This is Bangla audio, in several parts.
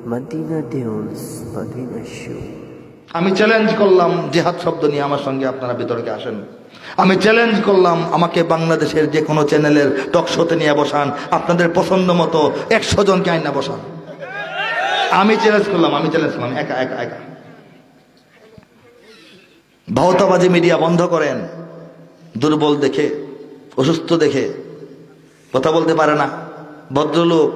Madina Dunes, Madina Show. আমি চ্যালেঞ্জ করলাম জিহাদ শব্দ নিয়ে আমার সঙ্গে আপনারা বিতর্কে আসেন। আমি চ্যালেঞ্জ করলাম আমাকে বাংলাদেশের যে কোনো চ্যানেলের টক শোতে নিয়ে বসান, আপনাদের পছন্দ মতো 100 জনকে আইনা বসান। আমি চ্যালেঞ্জ করলাম একা একা একা। ভাওতাবাজি মিডিয়া বন্ধ করেন। দুর্বল দেখে, অসুস্থ দেখে, কথা বলতে পারে না, ভদ্রলোক,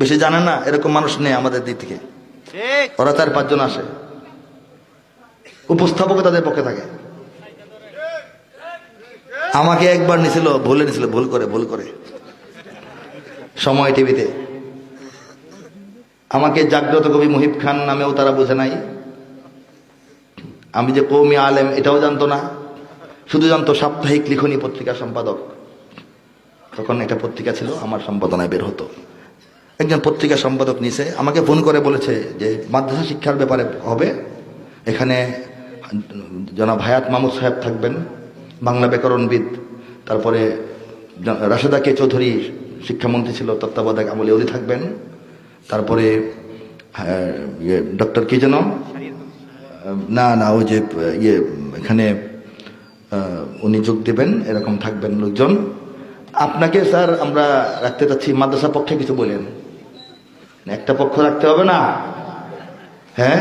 বেশি জানে না, এরকম মানুষ নেই আমাদের দিক থেকে। ওরা 4-5 জন আসে, উপস্থাপক তাদের পক্ষে থাকে। আমাকে একবার নিছিল, ভুল করে সময় টিভিতে। আমাকে জাগ্রত কবি মুহিব খান নামেও তারা বোঝে নাই। আমি যে কওমি আলেম এটাও জানতো না, শুধু জানতো সাপ্তাহিক লিখনী পত্রিকা সম্পাদক। তখন একটা পত্রিকা ছিল, আমার সম্পাদনায় বের হতো। একজন পত্রিকা সম্পাদক নিছে, আমাকে ফোন করে বলেছে যে মাদ্রাসা শিক্ষার ব্যাপারে হবে, এখানে জনাব হায়াত মাহমুদ সাহেব থাকবেন, বাংলা ব্যাকরণবিদ। তারপরে রাশেদা কে চৌধুরী শিক্ষামন্ত্রী ছিল, তত্ত্বাবধায়ক আমলে উনি থাকবেন। তারপরে ডক্টর কি যেন, না ওই যে এখানে উনি যোগ দেবেন, এরকম থাকবেন লোকজন। আপনাকে স্যার আমরা রাখতে চাচ্ছি, মাদ্রাসা পক্ষে কিছু বলেন। একটা পক্ষ রাখতে হবে না, হ্যাঁ?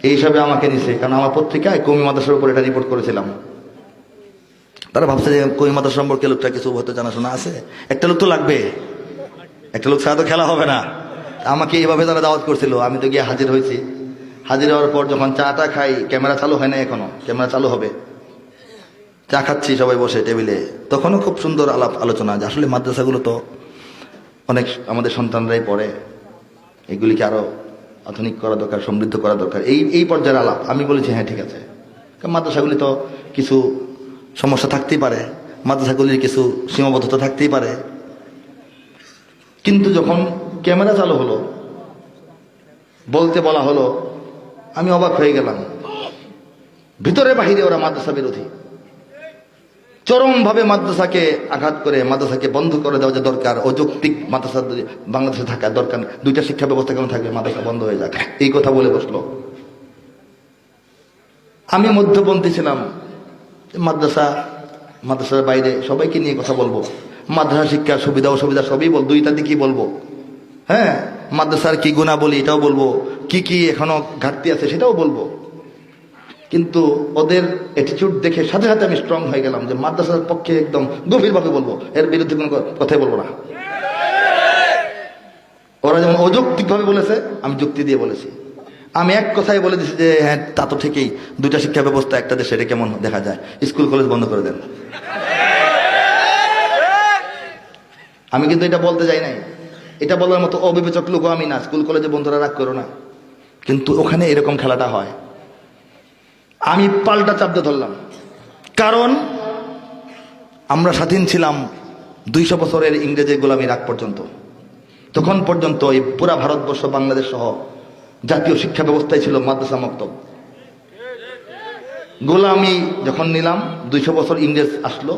এই হিসাবে আমাকে নিছে, কারণ আমার পত্রিকায় কওমি মাদ্রাসার উপর এটা রিপোর্ট করেছিলাম। তারা ভাবছে যে কওমি মাদ্রাসা সম্পর্কে লোকটা কিছু হয়তো জানাশোনা আছে, একটা লোক তো লাগবে, একটা লোক ছাড়া তো খেলা হবে না। আমাকে এইভাবে তারা দাওয়াত করছিল, আমি তো গিয়ে হাজির হয়েছি। হাজির হওয়ার পর যখন চাটা খাই, ক্যামেরা চালু হয় না এখনো, ক্যামেরা চালু হবে, চা খাচ্ছি সবাই বসে টেবিলে, তখনও খুব সুন্দর আলোচনা যে আসলে মাদ্রাসাগুলো তো অনেক আমাদের সন্তানরাই পড়ে, এগুলিকে আরো আধুনিক করা দরকার, সমৃদ্ধ করা দরকার, এই পর্যায়ের আলাপ। আমি বলেছি হ্যাঁ ঠিক আছে, কারণ মাদ্রাসাগুলি তো কিছু সমস্যা থাকতেই পারে, মাদ্রাসাগুলির কিছু সীমাবদ্ধতা থাকতেই পারে। কিন্তু যখন ক্যামেরা চালু হলো, বলতে বলা হলো, আমি অবাক হয়ে গেলাম। ভিতরে বাহিরে ওরা মাদ্রাসা বিরোধী, চরমভাবে মাদ্রাসাকে আঘাত করে, মাদ্রাসাকে বন্ধ করে দেওয়া যে দরকার, অযৌক্তিক মাদ্রাসা বাংলাদেশে থাকা দরকার, 2টা শিক্ষা ব্যবস্থা কেন থাকবে, মাদ্রাসা বন্ধ হয়ে যাক, এই কথা বলে বসলো। আমি মধ্যপন্থী ছিলাম, মাদ্রাসার বাইরে সবাইকে নিয়ে কথা বলবো, মাদ্রাসা শিক্ষার সুবিধা অসুবিধা সবই বলবো, 2টা দিকই বলবো। হ্যাঁ, মাদ্রাসার কি গুণাবলী এটাও বলবো, কি এখনো ঘাটতি আছে সেটাও বলবো। কিন্তু ওদের অ্যাটিটিউড দেখে সাথে সাথে আমি স্ট্রং হয়ে গেলাম যে মাদ্রাসার পক্ষে একদম গভীরভাবে বলবো, এর বিরুদ্ধে কোনো কথাই বলবো না। ওরা যেমন অযৌক্তিকভাবে বলেছে, আমি যুক্তি দিয়ে বলেছি। আমি এক কথাই বলে দিচ্ছি যে হ্যাঁ তা তো ঠিকই, 2টা শিক্ষা ব্যবস্থা একটা দেশে, এটা কেমন দেখা যায়, স্কুল কলেজ বন্ধ করে দেন। আমি কিন্তু এটা বলতে যাই নাই, এটা বলার মতো অবিবেচক লোক আমি না, স্কুল কলেজে বন্ধুরা রাগ করো না, কিন্তু ওখানে এরকম খেলাটা হয়। আমি পাল্টা চাপ দিয়ে ধরলাম, কারণ আমরা স্বাধীন ছিলাম 200 বছরের ইংরেজের গোলামির আগ পর্যন্ত। তখন পর্যন্ত এই পুরা ভারতবর্ষ, বাংলাদেশ সহ জাতীয় শিক্ষা ব্যবস্থায় ছিল মাদ্রাসা মক্তব। গোলামি যখন নিলাম, 200 বছর ইংরেজ আসলো,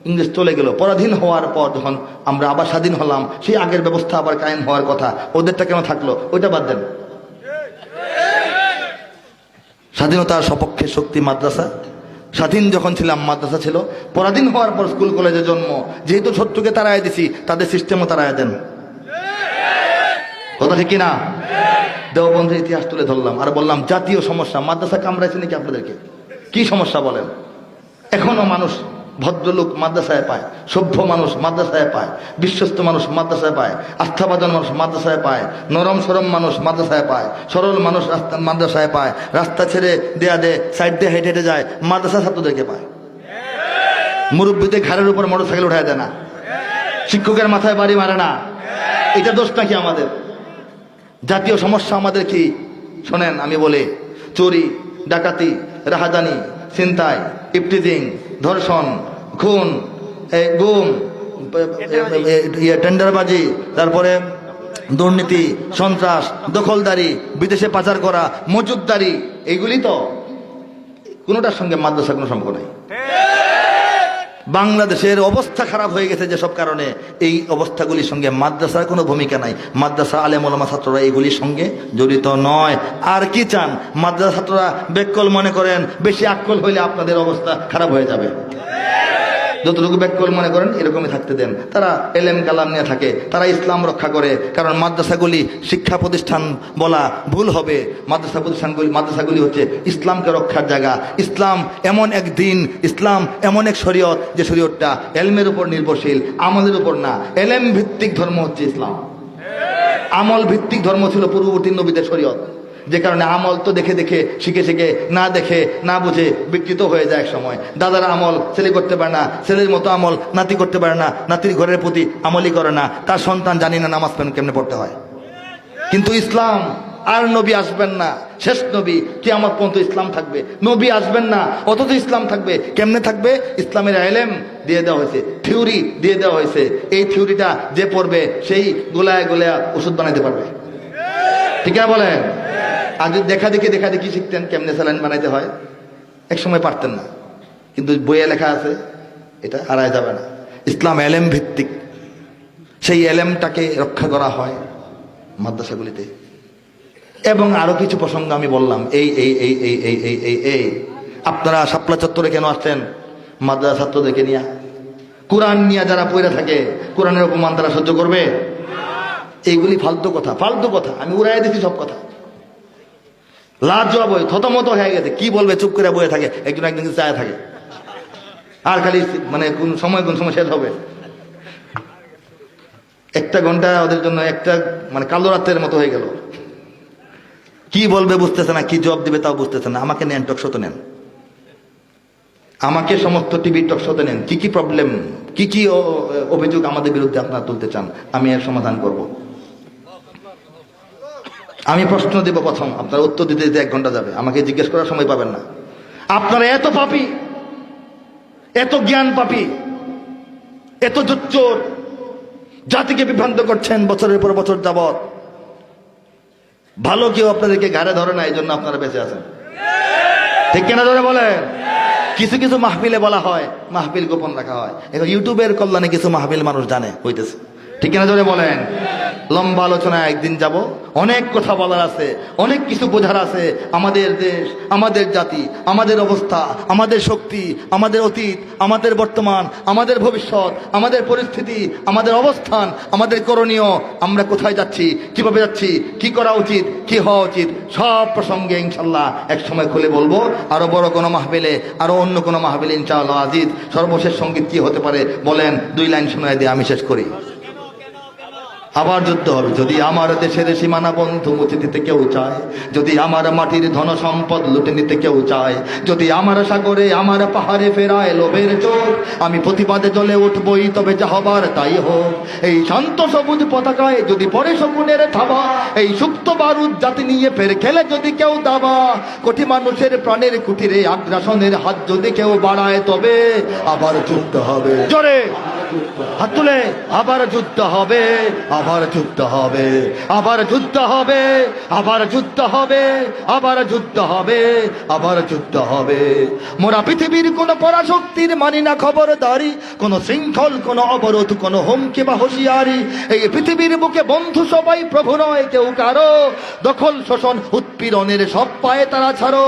ইংরেজ চলে গেল, পরাধীন হওয়ার পর যখন আমরা আবার স্বাধীন হলাম, সেই আগের ব্যবস্থা আবার কায়েম হওয়ার কথা, ওদেরটা কেন থাকলো, ওইটা বাদ দেন। স্বাধীনতার সপক্ষে শক্তি মাদ্রাসা, স্বাধীন যখন ছিলাম মাদ্রাসা ছিল, পরাধীন হওয়ার পর স্কুল কলেজের জন্ম, যেহেতু শত্রুকে তাড়ায় দিছি, তাদের সিস্টেমও তাড়ায় দেন। কথা ঠিক কিনা? দেওবন্দের ইতিহাস তুলে ধরলাম, আর বললাম জাতীয় সমস্যা, মাদ্রাসা কামড়াইছে নাকি আপনাদেরকে, কি সমস্যা বলেন? এখনো মানুষ, ভদ্রলোক মাদ্রাসায় পায়, সভ্য মানুষ মাদ্রাসায় পায়, বিশ্বস্ত মানুষ মাদ্রাসায় পায়, আস্থাভাজন মানুষ মাদ্রাসায় পায়, নরম সরম মানুষ মাদ্রাসায় পায়, সরল মানুষ মাদ্রাসায় পায়, রাস্তা ছেড়ে সাইড দিয়ে হেঁটে হেঁটে যায়, মাদ্রাসা ছাত্রদেরকে পায়। মুরব্বীদের ঘাড়ের উপর মোটরসাইকেল উঠায় দেয় না, শিক্ষকের মাথায় বাড়ি মারে না, এটা দোষ নাকি আমাদের? জাতীয় সমস্যা আমাদের কি? শোনেন আমি বলি, চুরি, ডাকাতি, রাহাজানি, ছিনতাই, ইফটিজিং, ধর্ষণ, খুন, গুম, টেন্ডারবাজি, তারপরে দুর্নীতি, সন্ত্রাস, দখলদারি, বিদেশে পাচার করা, মজুদদারি, এইগুলি তো কোনোটার সঙ্গে মাদ্রাসার কোনো সম্পর্ক নাই। বাংলাদেশের অবস্থা খারাপ হয়ে গেছে যেসব কারণে, এই অবস্থাগুলির সঙ্গে মাদ্রাসার কোনো ভূমিকা নাই। মাদ্রাসা আলেম ওলামা ছাত্ররা এইগুলির সঙ্গে জড়িত নয়। আর কি চান? মাদ্রাসা ছাত্ররা বেকল মনে করেন, বেশি আক্কল হইলে আপনাদের অবস্থা খারাপ হয়ে যাবে। যতটুকু বেকল মনে করেন এরকমই থাকতে দেন। তারা এলেম কালাম নিয়ে থাকে, তারা ইসলাম রক্ষা করে। কারণ মাদ্রাসাগুলি শিক্ষা প্রতিষ্ঠান বলা ভুল হবে। মাদ্রাসাগুলি হচ্ছে ইসলামকে রক্ষার জায়গা। ইসলাম এমন এক দিন, ইসলাম এমন এক শরীয়ত যে শরীয়তটা এলমের উপর নির্ভরশীল, আমলের উপর না। এলেম ভিত্তিক ধর্ম হচ্ছে ইসলাম, আমল ভিত্তিক ধর্ম ছিল পূর্ববর্তী নবীদের শরীয়ত। যে কারণে আমল তো দেখে দেখে শিখে শিখে, না দেখে না বুঝে বিকৃত হয়ে যায় এক সময়। দাদার আমল ছেলে করতে পারে না, ছেলের মতো আমল নাতি করতে পারে না, নাতির ঘরের প্রতি আমলই করে না, তার সন্তান জানি না নামাজ কেমনে পড়তে হয়। কিন্তু ইসলাম, আর নবী আসবেন না, শেষ নবী কিয়ামত পর্যন্ত ইসলাম থাকবে। নবী আসবেন না অথচ ইসলাম থাকবে। কেমনে থাকবে? ইসলামের এলেম দিয়ে দেওয়া হয়েছে, থিওরি দিয়ে দেওয়া হয়েছে। এই থিওরিটা যে পড়বে সেই গোলায় গোলায় ওষুধ বানাইতে পারবে। ঠিক আছে বলেন? আর যদি দেখা দেখি শিখতেন কেমনে স্যালাইন বানাইতে হয়, এক সময় পারতেন না। কিন্তু বইয়ে লেখা আছে, এটা হারায় যাবে না। ইসলাম এলেম ভিত্তিক, সেই এলেমটাকে রক্ষা করা হয় মাদ্রাসাগুলিতে। এবং আরো কিছু প্রসঙ্গ আমি বললাম। এই আপনারা শাপলা চত্বরে কেন আসছেন? মাদ্রাসা ছাত্রদেরকে নিয়ে, কোরআন নিয়ে যারা পড়ে থাকে, কোরআনের অপমান তারা সহ্য করবে? এইগুলি ফালতু কথা, ফালতু কথা। আমি উড়াই দিচ্ছি সব কথা। লাজবাব হয়ে থতমত হয়ে গেছে, কি বলবে, চুপ করে বয়ে থাকে, একজন চায় থাকে। আর খালি মানে কোন সময় শেষ হবে। একটা ঘন্টা ওদের জন্য একটা মানে কালো রাতের মতো হয়ে গেল। কি বলবে বুঝতেছে না, কি জবাব দিবে তাও বুঝতেছে না। আমাকে নেন, টকশোতে নেন, আমাকে সমস্ত টিভির টকশোতে নেন। কি প্রবলেম, কি অভিযোগ আমাদের বিরুদ্ধে আপনারা তুলতে চান, আমি এর সমাধান করব। আমি প্রশ্ন দেব প্রথম, আপনার উত্তর দিতে দিতে 1 ঘন্টা যাবে, আমাকে জিজ্ঞেস করার সময় পাবেন না। আপনারা এত পাপী, এত জ্ঞান পাপী, এত জুচ্চোর, জাতিকে বিভ্রান্ত করছেন বছরের পর বছর যাবৎ। ভালো কেউ আপনাদেরকে ঘাড়ে ধরে না, এই জন্য আপনারা বেঁচে আছেন। ঠিক কিনা ধরে বলেন? কিছু কিছু মাহফিলে বলা হয়, মাহফিল গোপন রাখা হয়। এখন ইউটিউবের কল্যাণে কিছু মাহফিল মানুষ জানে হইতেছে। ঠিক কিনা ধরে বলেন? লম্বা আলোচনায় একদিন যাব, অনেক কথা বলার আছে, অনেক কিছু বোঝার আছে। আমাদের দেশ, আমাদের জাতি, আমাদের অবস্থা, আমাদের শক্তি, আমাদের অতীত, আমাদের বর্তমান, আমাদের ভবিষ্যৎ, আমাদের পরিস্থিতি, আমাদের অবস্থান, আমাদের করণীয়, আমরা কোথায় যাচ্ছি, কিভাবে যাচ্ছি, কি করা উচিত, কি হওয়া উচিত, সব প্রসঙ্গে ইনশাল্লাহ এক সময় খুলে বলবো। আরো বড় কোনো মাহফিলে, আরো অন্য কোনো মাহফিলে ইনশাআল্লাহ আজিজ। সর্বশেষ সঙ্গীত কি হতে পারে বলেন? 2 লাইন শোনায় দিয়ে আমি শেষ করি। আবার যুদ্ধ হবে। যদি আমার দেশের সীমানা বন্ধু মুছে দিতে কেউ চায়, যদি আমার মাটির ধন সম্পদ লুটে নিতে কেউ চায়, যদি আমার সাগরে আমার পাহাড়ে ফেরায় লোভের চোখ, আমি প্রতিবাদে জ্বলে উঠবই, তবে যা হবার তাই হোক। এই শান্ত সবুজ পতাকায় যদি পরে শকুনের থাবা, এই সুপ্ত বারুদ জাতি নিয়ে ফের খেলে যদি কেউ দাবা, কোটি মানুষের প্রাণের কুটিরে আগ্রাসনের হাত যদি কেউ বাড়ায়, তবে আবার যুদ্ধ হবে। জোরে হাত তুলে আবার যুদ্ধ হবে, আবার যুদ্ধ হবে, আবার যুদ্ধ হবে, আবার যুদ্ধ হবে, আবার যুদ্ধ হবে, আবার যুদ্ধ হবে। মোরা পৃথিবীর কোন পরাশক্তির মানি না খবরদারি, কোন শৃঙ্খল, কোন অবরোধ, কোন হুমকি বা হুঁশিয়ারি। এই পৃথিবীর বুকে বন্ধু সবাই, প্রভু নয় কেউ কারো। দখল, শোষণ, উৎপীড়নের সব পায়ে তারা ছাড়ো।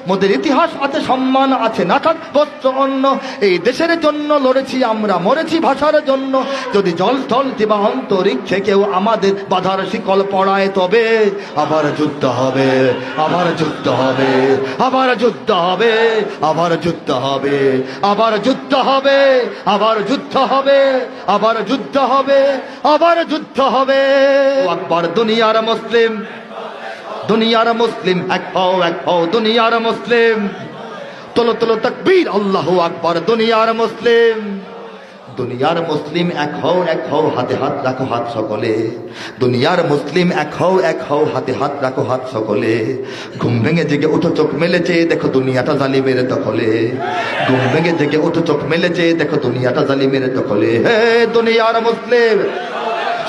মোদের ইতিহাস আছে, সম্মান আছে, না থাক বস্ত্র অন্ন। এই দেশের জন্য লড়েছি আমরা, মরেছি ভাষার জন্য। যদি জল স্থল কিংবা অন্তরিক্ষে কেউ আমাদের বাধার শিকল পড়ায়, তবে আবার যুদ্ধ হবে, আবার যুদ্ধ হবে, আবার যুদ্ধ হবে, আবার যুদ্ধ হবে, আবার যুদ্ধ হবে, আবার যুদ্ধ হবে, আবার যুদ্ধ হবে, আবার যুদ্ধ হবে। আকবার দুনিয়ার মুসলিম, দুনিয়ার মুসলিম, এক হও, এক হও দুনিয়ার মুসলিম। তোলো তোলো তাকবীর, আল্লাহু আকবার। দুনিয়ার মুসলিম, দুনিয়ার মুসলিম, এক হও, এক হও, হাতে হাত রাখো হাত সকলে। দুনিয়ার মুসলিম, এক হও, এক হও, হাতে হাত রাখো হাত সকলে। ঘুম ভেঙে জেগে উঠো, চোখ মেলেছে, দেখো দুনিয়াটা জালিমের দখলে। ঘুম ভেঙে জেগে উঠো, চোখ মেলেছে, দেখো দুনিয়াটা জালিমের দখলে। হে দুনিয়ার মুসলিম।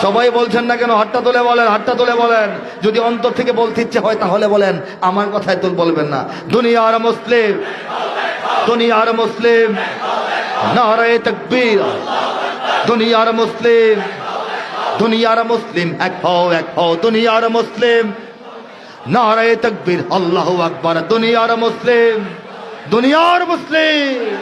সবাই বলছেন না কেন? হাতটা তুলে বলেন, হাতটা তুলে বলেন। যদি অন্তর থেকে বলতে ইচ্ছে হয় তাহলে বলেন, আমার কথায় তুল বলবেন না। দুনিয়ার মুসলিম, দুনিয়ার মুসলিম, নারায়ে তাকবীর। দুনিয়ার মুসলিম, দুনিয়ার মুসলিম এক হও দুনিয়ার মুসলিম। নারায়ে তাকবীর, আল্লাহু আকবার। দুনিয়ার মুসলিম, দুনিয়ার মুসলিম।